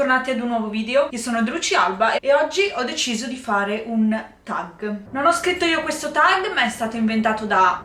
bentornati ad un nuovo video. Io sono Druci Alba e oggi ho deciso di fare un tag. Non ho scritto io questo tag, ma è stato inventato da...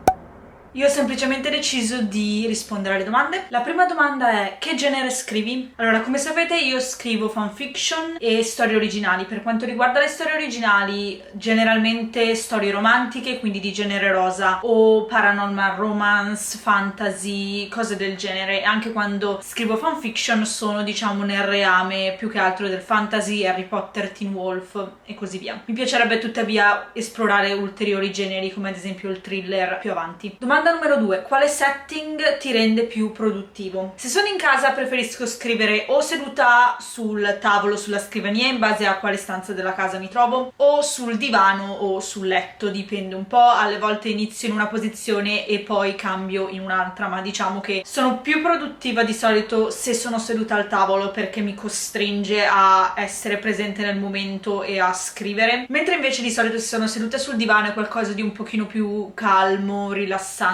Io ho semplicemente deciso di rispondere alle domande. La prima domanda è: che genere scrivi? Allora, come sapete io scrivo fanfiction e storie originali. Per quanto riguarda le storie originali, generalmente storie romantiche, quindi di genere rosa, o paranormal romance, fantasy, cose del genere. Anche quando scrivo fanfiction sono, diciamo, nel reame più che altro del fantasy, Harry Potter, Teen Wolf e così via. Mi piacerebbe tuttavia esplorare ulteriori generi, come ad esempio il thriller più avanti. Domanda numero 2: quale setting ti rende più produttivo? Se sono in casa preferisco scrivere o seduta sul tavolo, sulla scrivania, in base a quale stanza della casa mi trovo, o sul divano o sul letto, dipende un po'. Alle volte inizio in una posizione e poi cambio in un'altra, ma diciamo che sono più produttiva di solito se sono seduta al tavolo, perché mi costringe a essere presente nel momento e a scrivere, mentre invece di solito se sono seduta sul divano è qualcosa di un pochino più calmo, rilassante.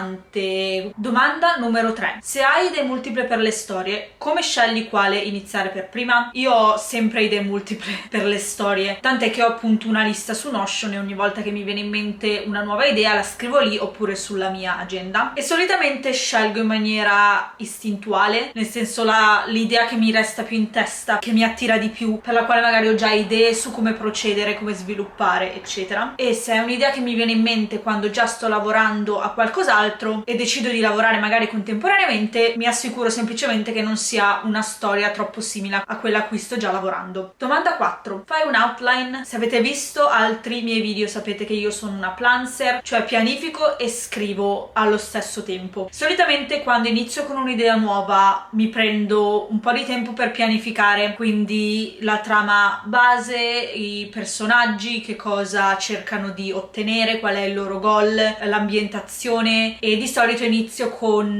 Domanda numero 3: se hai idee multiple per le storie, come scegli quale iniziare per prima? Io ho sempre idee multiple per le storie, tant'è che ho appunto una lista su Notion e ogni volta che mi viene in mente una nuova idea la scrivo lì oppure sulla mia agenda, e solitamente scelgo in maniera istintuale, nel senso l'idea che mi resta più in testa, che mi attira di più, per la quale magari ho già idee su come procedere, come sviluppare, eccetera. E se è un'idea che mi viene in mente quando già sto lavorando a qualcos'altro e decido di lavorare magari contemporaneamente, mi assicuro semplicemente che non sia una storia troppo simile a quella a cui sto già lavorando. Domanda 4: fai un outline? Se avete visto altri miei video sapete che io sono una planner, cioè pianifico e scrivo allo stesso tempo. Solitamente quando inizio con un'idea nuova mi prendo un po' di tempo per pianificare, quindi la trama base, i personaggi, che cosa cercano di ottenere, qual è il loro goal, l'ambientazione, e di solito inizio con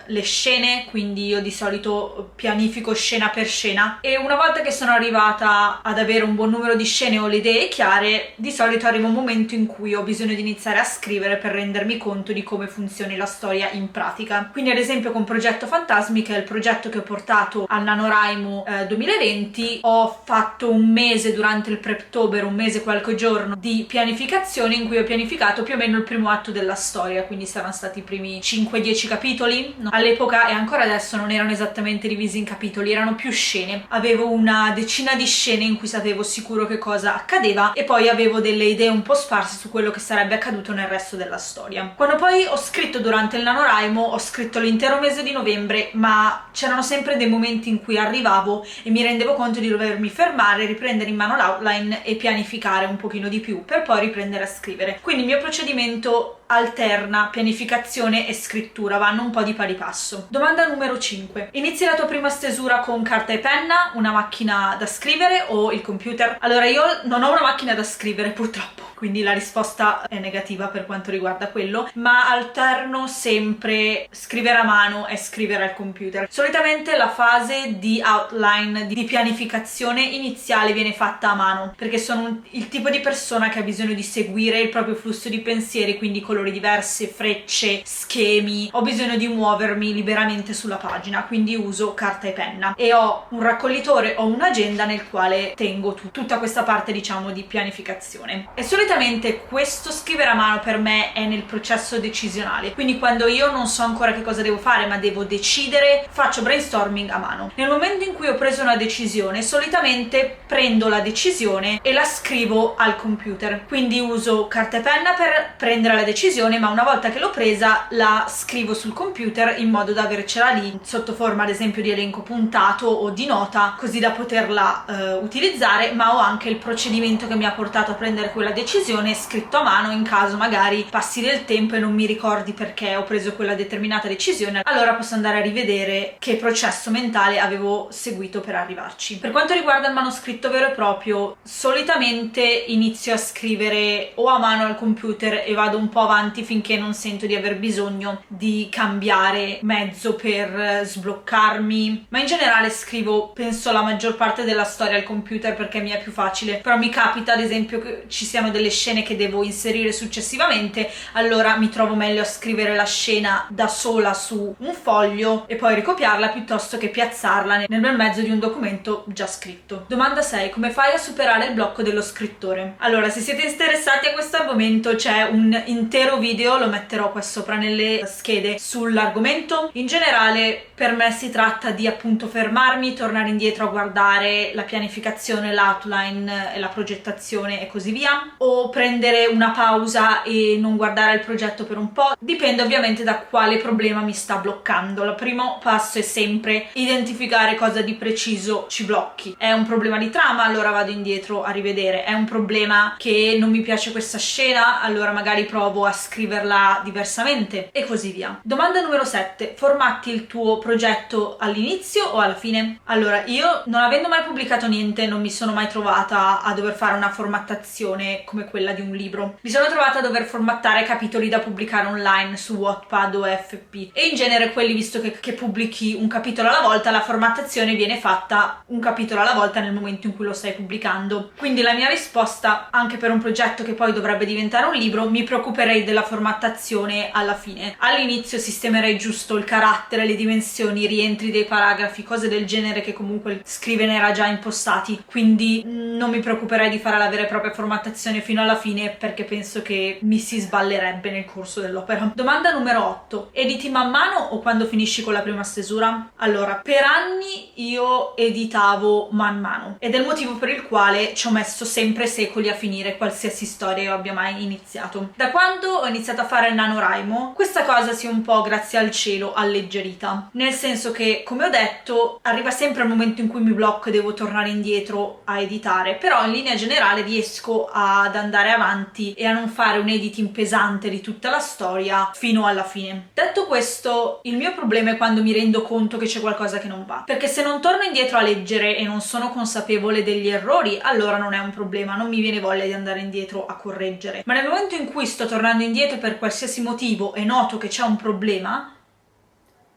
le scene, quindi io di solito pianifico scena per scena, e una volta che sono arrivata ad avere un buon numero di scene o le idee chiare, di solito arriva un momento in cui ho bisogno di iniziare a scrivere per rendermi conto di come funzioni la storia in pratica. Quindi ad esempio con Progetto Fantasmi, che è il progetto che ho portato al NaNoWriMo 2020, ho fatto un mese durante il Preptober, un mese qualche giorno di pianificazione in cui ho pianificato più o meno il primo atto della storia, quindi saranno stati i primi 5-10 capitoli. No, all'epoca e ancora adesso non erano esattamente divisi in capitoli, erano più scene. Avevo una decina di scene in cui sapevo sicuro che cosa accadeva e poi avevo delle idee un po' sparse su quello che sarebbe accaduto nel resto della storia. Quando poi ho scritto durante il NaNoWriMo, ho scritto l'intero mese di novembre, ma c'erano sempre dei momenti in cui arrivavo e mi rendevo conto di dovermi fermare, riprendere in mano l'outline e pianificare un pochino di più per poi riprendere a scrivere. Quindi il mio procedimento alterna pianificazione e scrittura, vanno un po' di pari passo. Domanda numero 5: inizi la tua prima stesura con carta e penna, una macchina da scrivere o il computer? Allora, io non ho una macchina da scrivere purtroppo, quindi la risposta è negativa per quanto riguarda quello, ma alterno sempre scrivere a mano e scrivere al computer. Solitamente la fase di outline, di pianificazione iniziale viene fatta a mano, perché sono il tipo di persona che ha bisogno di seguire il proprio flusso di pensieri, quindi colori diversi, frecce, schemi. Ho bisogno di muovermi liberamente sulla pagina, quindi uso carta e penna e ho un raccoglitore o un'agenda nel quale tengo tutta questa parte, diciamo, di pianificazione. E solitamente questo scrivere a mano per me è nel processo decisionale, quindi quando io non so ancora che cosa devo fare ma devo decidere, faccio brainstorming a mano. Nel momento in cui ho preso una decisione, solitamente prendo la decisione e la scrivo al computer, quindi uso carta e penna per prendere la decisione, ma una volta che l'ho presa la scrivo sul computer in modo da avercela lì sotto forma ad esempio di elenco puntato o di nota, così da poterla utilizzare, ma ho anche il procedimento che mi ha portato a prendere quella decisione scritto a mano, in caso magari passi del tempo e non mi ricordi perché ho preso quella determinata decisione, allora posso andare a rivedere che processo mentale avevo seguito per arrivarci. Per quanto riguarda il manoscritto vero e proprio, solitamente inizio a scrivere o a mano al computer e vado un po' avanti finché non sento di aver bisogno di cambiare mezzo per sbloccarmi, ma in generale scrivo penso la maggior parte della storia al computer perché mi è più facile. Però mi capita ad esempio che ci siano delle delle scene che devo inserire successivamente, allora mi trovo meglio a scrivere la scena da sola su un foglio e poi ricopiarla piuttosto che piazzarla nel bel mezzo di un documento già scritto. Domanda 6. Come fai a superare il blocco dello scrittore? Allora, se siete interessati a questo argomento c'è un intero video, lo metterò qua sopra nelle schede, sull'argomento. In generale per me si tratta di appunto fermarmi, tornare indietro a guardare la pianificazione, l'outline e la progettazione e così via, o prendere una pausa e non guardare il progetto per un po', dipende ovviamente da quale problema mi sta bloccando. Il primo passo è sempre identificare cosa di preciso ci blocchi. È un problema di trama, allora vado indietro a rivedere. È un problema che non mi piace questa scena, allora magari provo a scriverla diversamente e così via. Domanda numero 7. Formatti il tuo progetto all'inizio o alla fine? Allora, io non avendo mai pubblicato niente non mi sono mai trovata a dover fare una formattazione come quella di un libro. Mi sono trovata a dover formattare capitoli da pubblicare online su Wattpad o FP, e in genere quelli, visto che pubblichi un capitolo alla volta, la formattazione viene fatta un capitolo alla volta nel momento in cui lo stai pubblicando. Quindi la mia risposta, anche per un progetto che poi dovrebbe diventare un libro, mi preoccuperei della formattazione alla fine. All'inizio sistemerei giusto il carattere, le dimensioni, i rientri dei paragrafi, cose del genere che comunque Scriven era già impostati, quindi non mi preoccuperei di fare la vera e propria formattazione fino alla fine, perché penso che mi si sballerebbe nel corso dell'opera. Domanda numero 8. Editi man mano o quando finisci con la prima stesura? Allora, per anni io editavo man mano ed è il motivo per il quale ci ho messo sempre secoli a finire qualsiasi storia io abbia mai iniziato. Da quando ho iniziato a fare il NaNoWriMo, questa cosa si è un po', grazie al cielo, alleggerita, nel senso che, come ho detto, arriva sempre il momento in cui mi blocco e devo tornare indietro a editare, però in linea generale riesco ad andare avanti e a non fare un editing pesante di tutta la storia fino alla fine. Detto questo, il mio problema è quando mi rendo conto che c'è qualcosa che non va, perché se non torno indietro a leggere e non sono consapevole degli errori, allora non è un problema, non mi viene voglia di andare indietro a correggere. Ma nel momento in cui sto tornando indietro per qualsiasi motivo e noto che c'è un problema,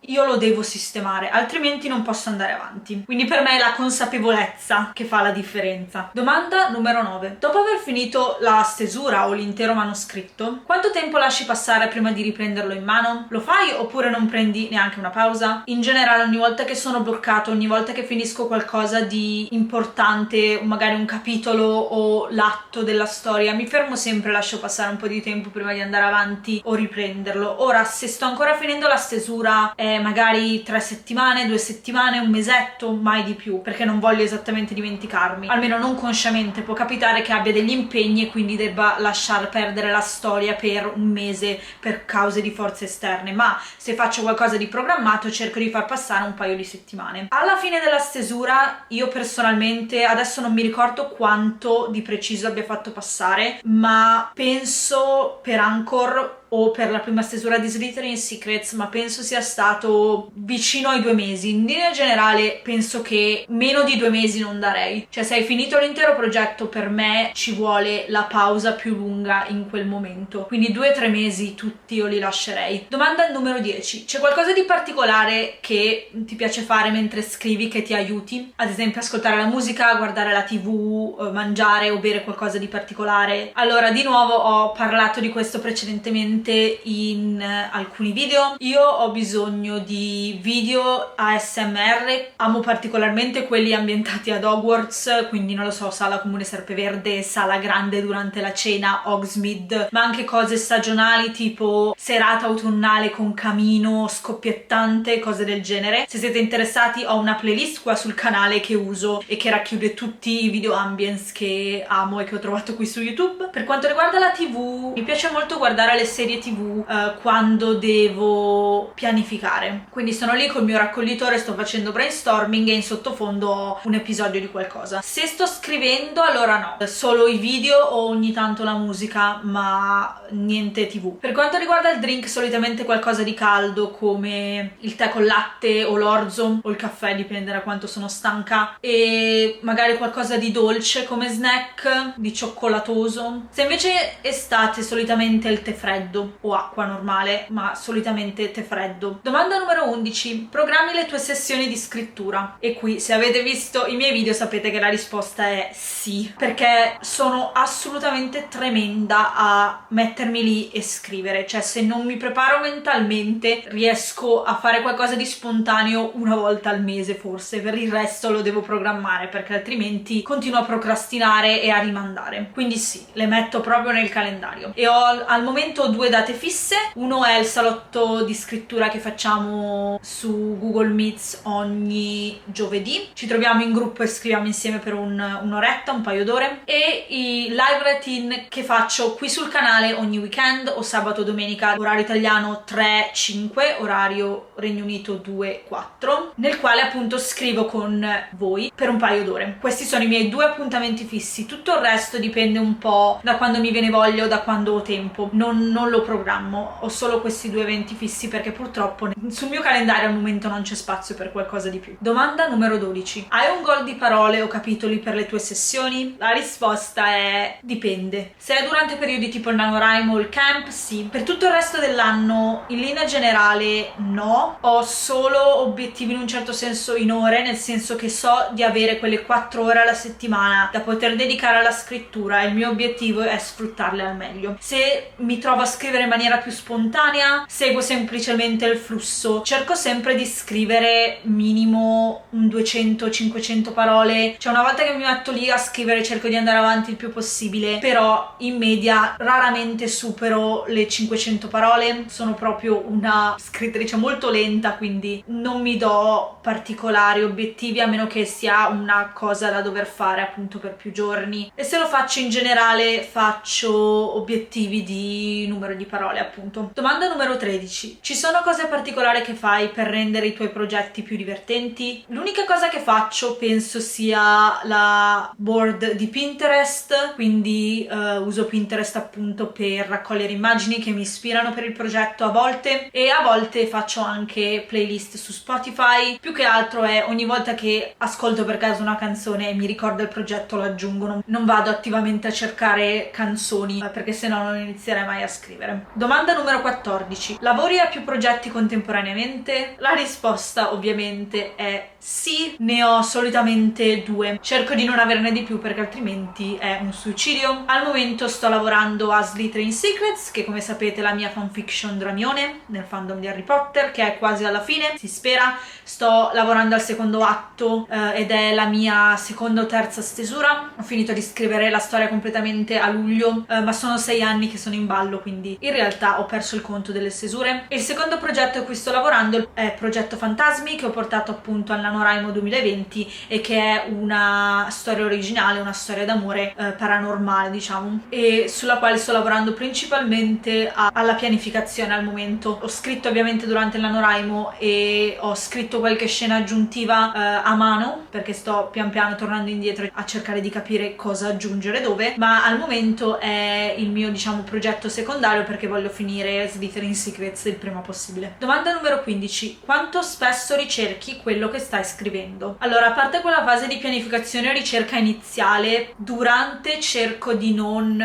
io lo devo sistemare, altrimenti non posso andare avanti. Quindi per me è la consapevolezza che fa la differenza. Domanda numero 9. Dopo aver finito la stesura o l'intero manoscritto, quanto tempo lasci passare prima di riprenderlo in mano? Lo fai oppure non prendi neanche una pausa? In generale, ogni volta che sono bloccato, ogni volta che finisco qualcosa di importante, magari un capitolo o l'atto della storia, mi fermo sempre, lascio passare un po' di tempo prima di andare avanti o riprenderlo. Ora, se sto ancora finendo la stesura, magari 3 settimane, 2 settimane, un mesetto, mai di più, perché non voglio esattamente dimenticarmi, almeno non consciamente. Può capitare che abbia degli impegni e quindi debba lasciar perdere la storia per un mese per cause di forze esterne, ma se faccio qualcosa di programmato cerco di far passare un paio di settimane. Alla fine della stesura io personalmente, adesso non mi ricordo quanto di preciso abbia fatto passare, ma penso per Anchor o per la prima stesura di Slytherin Secrets, ma penso sia stato vicino ai 2 mesi. In linea generale penso che meno di 2 mesi non darei, cioè se hai finito l'intero progetto, per me ci vuole la pausa più lunga in quel momento, quindi 2-3 mesi tutti io li lascerei. Domanda numero 10. C'è qualcosa di particolare che ti piace fare mentre scrivi che ti aiuti? Ad esempio ascoltare la musica, guardare la TV, mangiare o bere qualcosa di particolare? Allora, di nuovo ho parlato di questo precedentemente in alcuni video. Io ho bisogno di video ASMR, amo particolarmente quelli ambientati ad Hogwarts, quindi non lo so, Sala Comune Serpeverde, Sala Grande durante la cena, Hogsmeade, ma anche cose stagionali tipo serata autunnale con camino scoppiettante, cose del genere. Se siete interessati ho una playlist qua sul canale che uso e che racchiude tutti i video ambience che amo e che ho trovato qui su YouTube. Per quanto riguarda la TV, mi piace molto guardare le serie TV quando devo pianificare, quindi sono lì col mio raccoglitore, sto facendo brainstorming e in sottofondo ho un episodio di qualcosa. Se sto scrivendo, allora no, solo i video o ogni tanto la musica, ma niente TV. Per quanto riguarda il drink, solitamente qualcosa di caldo come il tè con latte o l'orzo o il caffè, dipende da quanto sono stanca, e magari qualcosa di dolce come snack, di cioccolatoso. Se invece estate, solitamente il tè freddo, freddo o acqua normale, ma solitamente tè freddo. Domanda numero 11. Programmi le tue sessioni di scrittura? E qui, se avete visto i miei video, sapete che la risposta è sì, perché sono assolutamente tremenda a mettermi lì e scrivere. Cioè, se non mi preparo mentalmente, riesco a fare qualcosa di spontaneo una volta al mese forse, per il resto lo devo programmare, perché altrimenti continuo a procrastinare e a rimandare. Quindi sì, le metto proprio nel calendario. E ho al momento 2 date fisse. Uno è il salotto di scrittura che facciamo su Google Meets ogni giovedì. Ci troviamo in gruppo e scriviamo insieme per un'oretta, un paio d'ore. E i live routine che faccio qui sul canale ogni weekend o sabato o domenica, orario italiano 3-5, orario Regno Unito 2-4, nel quale appunto scrivo con voi per un paio d'ore. Questi sono i miei 2 appuntamenti fissi. Tutto il resto dipende un po' da quando mi viene voglia o da quando ho tempo. Non lo programmo, ho solo questi 2 eventi fissi perché purtroppo sul mio calendario al momento non c'è spazio per qualcosa di più. Domanda numero 12. Hai un goal di parole o capitoli per le tue sessioni? La risposta è dipende. Se è durante periodi tipo il NaNoWriMo o il camp, sì. Per tutto il resto dell'anno, in linea generale, no. Ho solo obiettivi in un certo senso in ore, nel senso che so di avere quelle 4 ore alla settimana da poter dedicare alla scrittura e il mio obiettivo è sfruttarle al meglio. Se mi trovo a scrivere in maniera più spontanea, seguo semplicemente il flusso. Cerco sempre di scrivere minimo un 200-500 parole. Cioè, una volta che mi metto lì a scrivere cerco di andare avanti il più possibile, però in media raramente supero le 500 parole. Sono proprio una scrittrice molto lenta, quindi non mi do particolari obiettivi a meno che sia una cosa da dover fare appunto per più giorni, e se lo faccio in generale faccio obiettivi di numero di parole appunto. Domanda numero 13. Ci sono cose particolari che fai per rendere i tuoi progetti più divertenti? L'unica cosa che faccio penso sia la board di Pinterest, quindi uso Pinterest appunto per raccogliere immagini che mi ispirano per il progetto a volte, e a volte faccio anche playlist su Spotify. Più che altro è ogni volta che ascolto per caso una canzone e mi ricorda il progetto lo aggiungo, non vado attivamente a cercare canzoni perché sennò non inizierei mai a scrivere. Domanda numero 14. Lavori a più progetti contemporaneamente? La risposta ovviamente è sì, ne ho solitamente 2. Cerco di non averne di più perché altrimenti è un suicidio. Al momento sto lavorando a Slytherin Secrets, che come sapete è la mia fanfiction dramione nel fandom di Harry Potter, che è quasi alla fine, si spera. Sto lavorando al secondo atto ed è la mia seconda o terza stesura. Ho finito di scrivere la storia completamente a luglio, ma sono 6 anni che sono in ballo, quindi in realtà ho perso il conto delle stesure. Il secondo progetto a cui sto lavorando è Progetto Fantasmi, che ho portato appunto al NaNoWriMo 2020 e che è una storia originale, una storia d'amore paranormale diciamo, e sulla quale sto lavorando principalmente alla pianificazione al momento. Ho scritto ovviamente durante il NaNoWriMo e ho scritto qualche scena aggiuntiva a mano, perché sto pian piano tornando indietro a cercare di capire cosa aggiungere dove, ma al momento è il mio diciamo progetto secondario perché voglio finire Slytherin Secrets il prima possibile. Domanda numero 15. Quanto spesso ricerchi quello che stai scrivendo? Allora, a parte quella fase di pianificazione e ricerca iniziale, durante cerco di non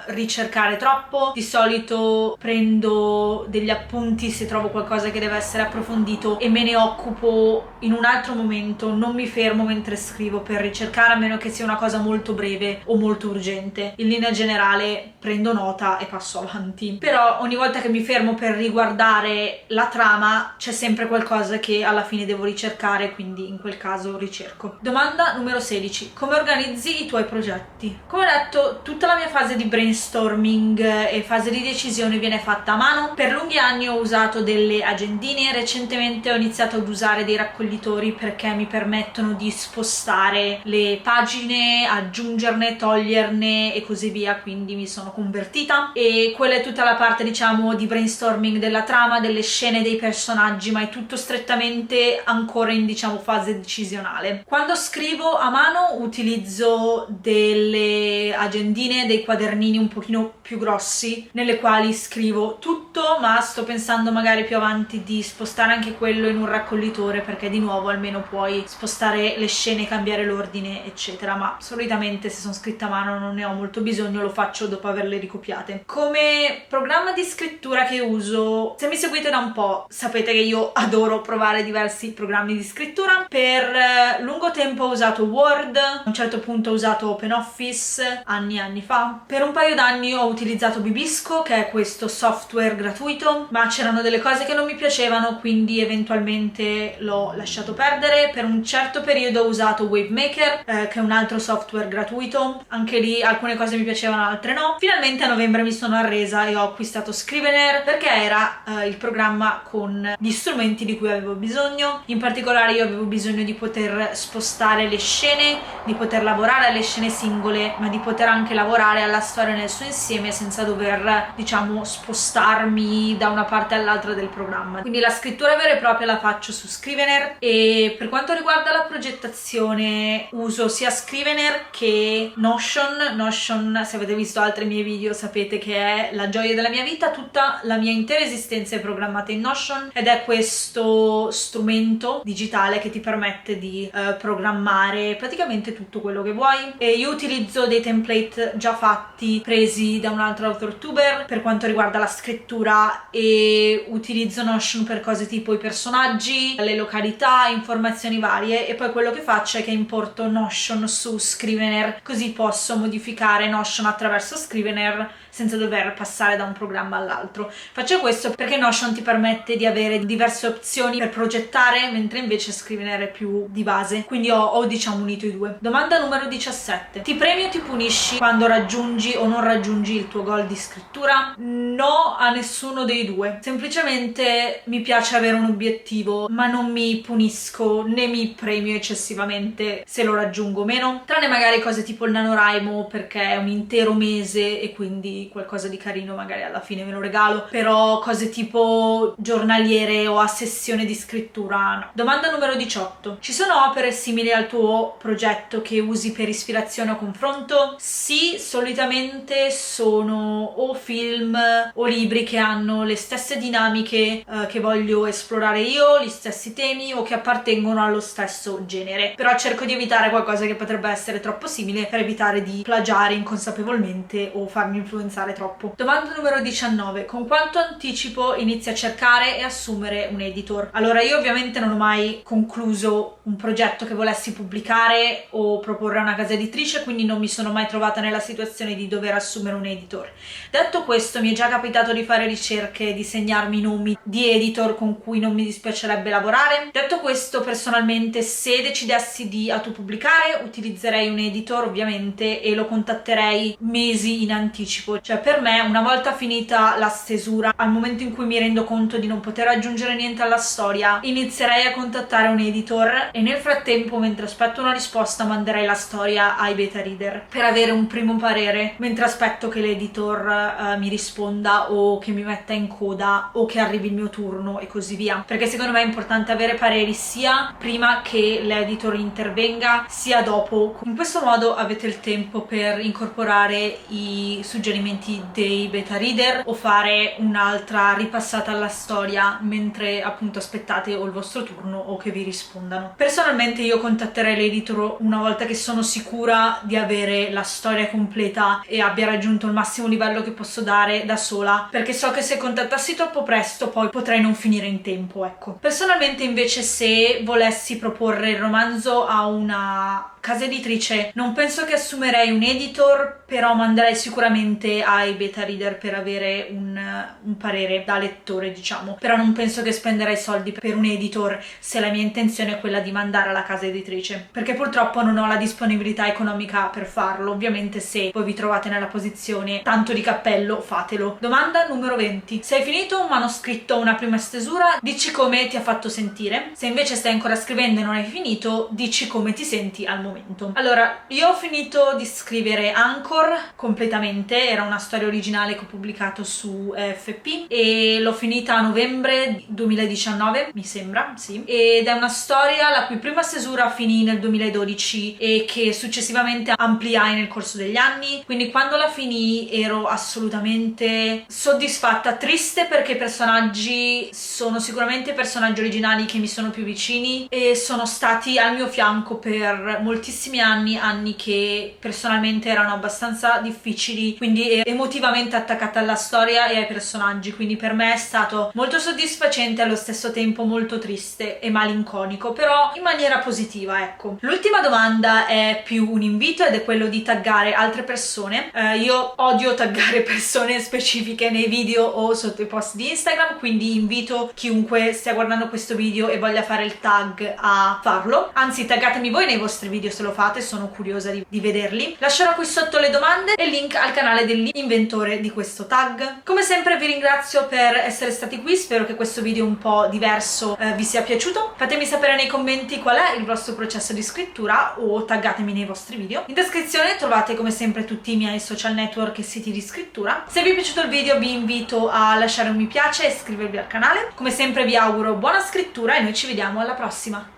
ricercare troppo. Di solito prendo degli appunti se trovo qualcosa che deve essere approfondito e me ne occupo in un altro momento. Non mi fermo mentre scrivo per ricercare, a meno che sia una cosa molto breve o molto urgente. In linea generale prendo nota e passo avanti, però ogni volta che mi fermo per riguardare la trama c'è sempre qualcosa che alla fine devo ricercare, quindi in quel caso ricerco. Domanda numero 16. Come organizzi i tuoi progetti? Come ho detto, tutta la mia fase di brainstorming e fase di decisione viene fatta a mano. Per lunghi anni ho usato delle agendine, recentemente ho iniziato ad usare dei raccoglitori perché mi permettono di spostare le pagine, aggiungerne, toglierne e così via, quindi mi sono convertita, e quella è tutta la parte diciamo di brainstorming della trama, delle scene, dei personaggi, ma è tutto strettamente ancora in diciamo fase decisionale. Quando scrivo a mano utilizzo delle agendine, dei quadernini un pochino più grossi nelle quali scrivo tutto, ma sto pensando magari più avanti di spostare anche quello in un raccoglitore, perché di nuovo almeno puoi spostare le scene, cambiare l'ordine eccetera, ma solitamente se sono scritte a mano non ne ho molto bisogno, lo faccio dopo averle ricopiate. Come come programma di scrittura che uso, se mi seguite da un po' sapete che io adoro provare diversi programmi di scrittura. Per lungo tempo ho usato Word, a un certo punto ho usato OpenOffice, anni e anni fa. Per un paio d'anni ho utilizzato Bibisco, che è questo software gratuito, ma c'erano delle cose che non mi piacevano, quindi eventualmente l'ho lasciato perdere. Per un certo periodo ho usato Wavemaker, che è un altro software gratuito, anche lì alcune cose mi piacevano, altre no. Finalmente a novembre mi sono arresa e ho acquistato Scrivener perché era il programma con gli strumenti di cui avevo bisogno. In particolare io avevo bisogno di poter spostare le scene, di poter lavorare alle scene singole, ma di poter anche lavorare alla storia nel suo insieme senza dover, diciamo, spostarmi da una parte all'altra del programma. Quindi la scrittura vera e propria la faccio su Scrivener, e per quanto riguarda la progettazione uso sia Scrivener che Notion, se avete visto altri miei video sapete che è la gioia della mia vita. Tutta la mia intera esistenza è programmata in Notion ed è questo strumento digitale che ti permette di programmare praticamente tutto quello che vuoi. E io utilizzo dei template già fatti presi da un altro authortuber per quanto riguarda la scrittura, e utilizzo Notion per cose tipo i personaggi, le località, informazioni varie, e poi quello che faccio è che importo Notion su Scrivener, così posso modificare Notion attraverso Scrivener senza dover passare da un programma all'altro. Faccio questo perché Notion ti permette di avere diverse opzioni per progettare, mentre invece Scrivener è più di base, quindi ho diciamo unito i due. Domanda numero 17: ti premi o ti punisci quando raggiungi o non raggiungi il tuo goal di scrittura? No a nessuno dei due, semplicemente mi piace avere un obiettivo, ma non mi punisco né mi premio eccessivamente se lo raggiungo o meno, tranne magari cose tipo il NaNoWriMo, perché è un intero mese e quindi qualcosa di carino magari alla fine me lo regalo, però cose tipo giornaliere o a sessione di scrittura no. Domanda numero 18: ci sono opere simili al tuo progetto che usi per ispirazione o confronto? Sì, solitamente sono o film o libri che hanno le stesse dinamiche che voglio esplorare io, gli stessi temi o che appartengono allo stesso genere, però cerco di evitare qualcosa che potrebbe essere troppo simile per evitare di plagiare inconsapevolmente o farmi influenzare troppo. Domanda numero 19: con quanto anticipo inizi a cercare e assumere un editor? Allora, io ovviamente non ho mai concluso un progetto che volessi pubblicare o proporre a una casa editrice, quindi non mi sono mai trovata nella situazione di dover assumere un editor. Detto questo, mi è già capitato di fare ricerche, di segnarmi nomi di editor con cui non mi dispiacerebbe lavorare. Detto questo, personalmente, se decidessi di autopubblicare, utilizzerei un editor ovviamente e lo contatterei mesi in anticipo. Cioè, per me, una volta finita la stesura, al momento in cui mi rendo conto di non poter aggiungere niente alla storia, inizierei a contattare un editor e nel frattempo, mentre aspetto una risposta, manderei la storia ai beta reader per avere un primo parere, mentre aspetto che l'editor mi risponda o che mi metta in coda o che arrivi il mio turno e così via, perché secondo me è importante avere pareri sia prima che l'editor intervenga sia dopo. In questo modo avete il tempo per incorporare i suggerimenti dei beta reader o fare un'altra ripassata alla storia mentre appunto aspettate o il vostro turno o che vi rispondano. Personalmente io contatterei l'editor una volta che sono sicura di avere la storia completa e abbia raggiunto il massimo livello che posso dare da sola, perché so che se contattassi troppo presto poi potrei non finire in tempo, ecco. Personalmente invece, se volessi proporre il romanzo a una casa editrice, non penso che assumerei un editor, però manderei sicuramente ai beta reader per avere un parere da lettore, diciamo. Però non penso che spenderei soldi per un editor se la mia intenzione è quella di mandare alla casa editrice, perché purtroppo non ho la disponibilità economica per farlo. Ovviamente se voi vi trovate nella posizione, tanto di cappello, fatelo. Domanda numero 20: se hai finito un manoscritto o una prima stesura, dici come ti ha fatto sentire. Se invece stai ancora scrivendo e non hai finito, dici come ti senti al momento. Allora, io ho finito di scrivere Anchor completamente, era una storia originale che ho pubblicato su FP e l'ho finita a novembre 2019, mi sembra, sì, ed è una storia la cui prima stesura finì nel 2012 e che successivamente ampliai nel corso degli anni, quindi quando la finì ero assolutamente soddisfatta, triste perché i personaggi sono sicuramente personaggi originali che mi sono più vicini e sono stati al mio fianco per molti moltissimi anni che personalmente erano abbastanza difficili, quindi ero emotivamente attaccata alla storia e ai personaggi, quindi per me è stato molto soddisfacente e allo stesso tempo molto triste e malinconico, però in maniera positiva, ecco. L'ultima domanda è più un invito ed è quello di taggare altre persone. Io odio taggare persone specifiche nei video o sotto i post di Instagram, quindi invito chiunque stia guardando questo video e voglia fare il tag a farlo, anzi taggatemi voi nei vostri video se lo fate, sono curiosa di vederli. Lascerò qui sotto le domande e il link al canale dell'inventore di questo tag. Come sempre vi ringrazio per essere stati qui, spero che questo video un po' diverso vi sia piaciuto. Fatemi sapere nei commenti qual è il vostro processo di scrittura o taggatemi nei vostri video. In descrizione trovate come sempre tutti i miei social network e siti di scrittura. Se vi è piaciuto il video vi invito a lasciare un mi piace e iscrivervi al canale. Come sempre vi auguro buona scrittura e noi ci vediamo alla prossima!